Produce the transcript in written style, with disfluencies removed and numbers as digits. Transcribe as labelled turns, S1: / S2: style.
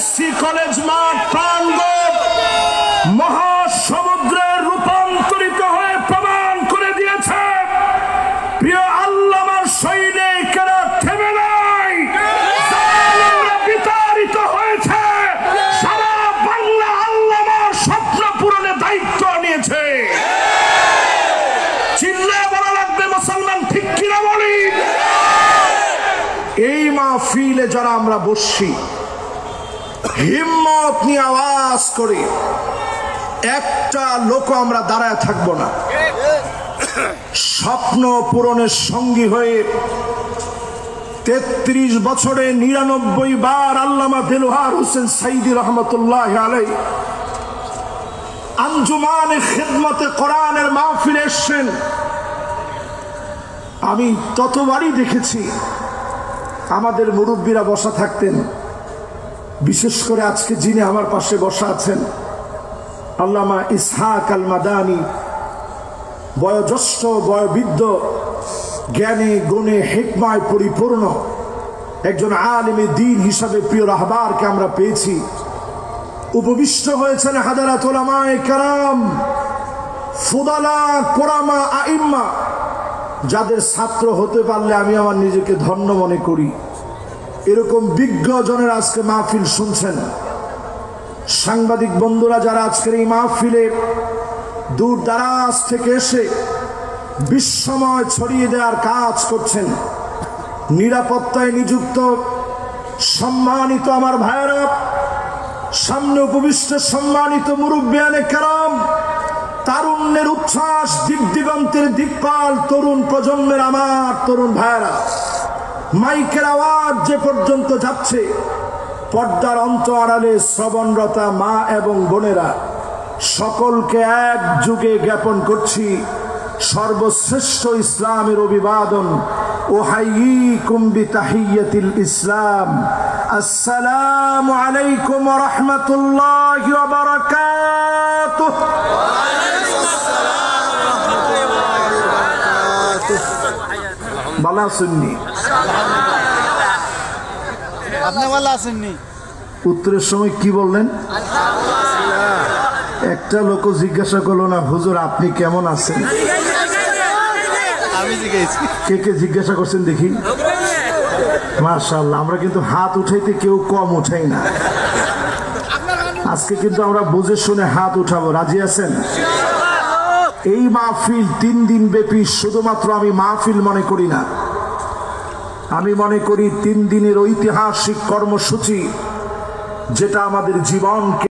S1: SC college মাঠ প্রাঙ্গণ মহাসমুদ্রে রূপান্তরিত হয়ে প্রমাণ করে দিয়েছে প্রিয় আল্লামার সৈনিকেরা থেমে নাই, জালেমরা বিতাড়িত হয়েছে, সারা বাংলা আল্লামার স্বপ্ন পূরণের দায়িত্ব নিয়েছে। চিল্লায় বলা লাগবে মুসলমান, ঠিক কিনা বলি? এই মাহফিলে যারা আমরা বসছি, হিম্মত নিয়ে আওয়াজ করে একটা লোক আমরা দাঁড়ায় থাকবো না। স্বপ্ন পূরণের সঙ্গী হয়ে 33 বছরে 99 বার আল্লামা দেলোয়ার হোসেন সাইদি রহমতুল্লাহ আলাইহি আঞ্জুমানে খিদমতে কোরআনের মাহফিলে এসেছেন। আমি ততবারই দেখেছি আমাদের মুরব্বীরা বসা থাকতেন, বিশেষ করে আজকে যিনি আমার পাশে বসা আছেন আল্লামা ইসহাক আল মাদানী, বয়োজ্যেষ্ঠ বয়োবৃদ্ধ, জ্ঞানে গুণে হিকমায় পরিপূর্ণ একজন আলেমে দ্বীন হিসাবে প্রিয় রাহবারকে আমরা পেয়েছি। উপবিষ্ট হয়েছেন হাজারাত উলামায়ে কেরাম, ফুদালা, কোরামা, আইম্মা, যাদের ছাত্র হতে পারলে আমি আমার নিজেকে ধন্য মনে করি। এরকম বিজ্ঞজনের আজকে মাহফিল শুনছেন। সাংবাদিক বন্ধুরা যারা আজকের এই মাহফিলে দূর দারাজ থেকে এসে বিস্ময় ছড়িয়ে দেওয়ার কাজ করছেন, নিরাপত্তায় নিযুক্ত সম্মানিত আমার ভাইয়েরা, সামনে উপবিষ্ট সম্মানিত মুরব্বিয়ানে কেরাম, তারুণ্যের উচ্ছ্বাস, দিগদিগন্তের দিকপাল তরুণ প্রজন্মের আমার তরুণ ভাইয়েরা, মাইকের আওয়াজ যে পর্যন্ত যাচ্ছে, পর্দার অন্তরালে শ্রবণরতা মা এবং বোনেরা, সকলকে এক যুগে জ্ঞাপন করছি সর্বশ্রেষ্ঠ ইসলামের অভিবাদন। উহাইয়িকুম বিতাহিয়্যাতিল ইসলাম, আসসালামু আলাইকুম ওয়া রাহমাতুল্লাহি ওয়া বারাকাতুহু। ভালো আছেননি?
S2: আপনি ভালো আছেননি?
S1: উত্তরের সময় কি বললেন? একটা লোক জিজ্ঞাসা করলো না, হুজুর আপনি কেমন আছেন?
S2: আমি জিজ্ঞেস,
S1: কে কে জিজ্ঞাসা করছেন দেখি? মাশাআল্লাহ, আমরা কিন্তু হাত উঠাইতে কেউ কম উঠাই না। আজকে কিন্তু আমরা বুঝে শুনে হাত উঠাবো। রাজি আছেন? এই মাহফিল 3 দিন ব্যাপী শুধুমাত্র আমি মাহফিল মনে করি না, আমি মনে করি 3 দিনের ঐতিহাসিক কর্মসূচি, যেটা আমাদের জীবনকে